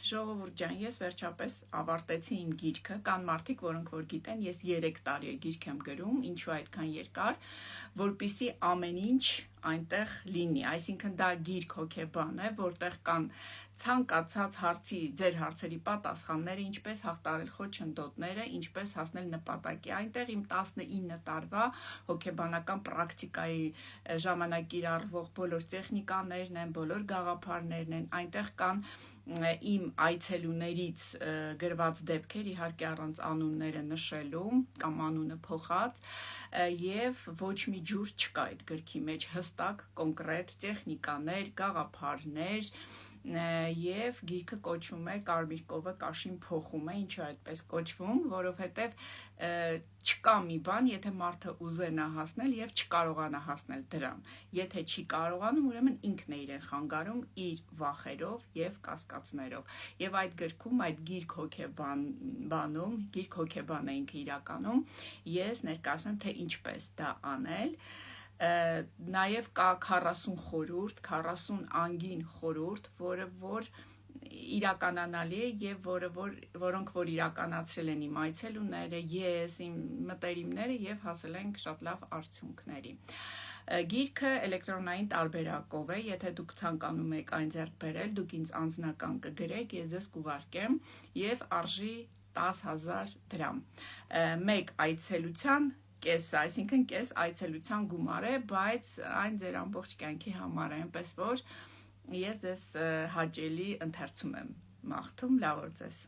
Ժողովուրդ ջան, ես վերջապես ավարտեցի իմ գիրքը, կան մարդիկ, որոնք որ գիտեն, ես 3 տարի է գիրք եմ գրում, ինչու այդքան երկար, որպեսզի ամեն ինչ այնտեղ լինի, այսինքն դա գիրք հոգեբան է, որտեղ կան ցանկացած հարցի, ձեր հարցերի պատասխանները, ինչպես հաղթահարել խոչընդոտները, ինչպես հասնել նպատակի, այնտեղ իմ 19 տարվա հոգեբանական պրակտիկայի ժամանակ կիրառվող բոլոր տեխնիկաներն են, բոլոր գաղափարներն են, այնտեղ կան իմ այցելուներից գրված դեպքեր, իհարկե առանց անունները նշելու կամ անունը փոխած, եւ ոչ մի ջուր չկա այդ գրքի մեջ, հստակ կոնկրետ տեխնիկաներ, գաղափարներ, եւ գիրքը կոչվում է Կարմիր կովը կաշին փոխում է, ինչու այդպես կոչվում, որովհետեւ չկա մի բան, եթե մարդը ուզենա հասնել եւ չկարողանա հասնել դրան, եթե չի կարողանում, ուրեմն ինքն է իրեն խանգարում իր վախերով եւ կասկածներով, եւ այդ գրքում, այդ գիրք հոգեբանում, գիրք հոգեբան է ինքը իրականում, ես ներկայացնում եմ, թե ինչպես դա անել, նաև կա 40 խորհուրդ, 40 անգին խորհուրդ, որը որ իրականանալի է եւ որոնք որ իրականացրել են իմ այցելուները, ես, իմ մտերիմները եւ հասել ենք շատ լավ արդյունքների։ Գիրքը էլեկտրոնային տարբերակով է, եթե դուք ցանկանում եք այն ձեռք բերել, դուք ինձ անձնական կգրեք, ես ձեզ կուղարկեմ եւ արժի 10,000 դրամ։ Մեկ այցելության կեսը, այսինքն կես այցելության գումար է, բայց այն ձեր ամբողջ կյանքի համար է, այնպես որ ես ձեզ հաճելի ընթերցում եմ մաղթում, լավ օր ձեզ։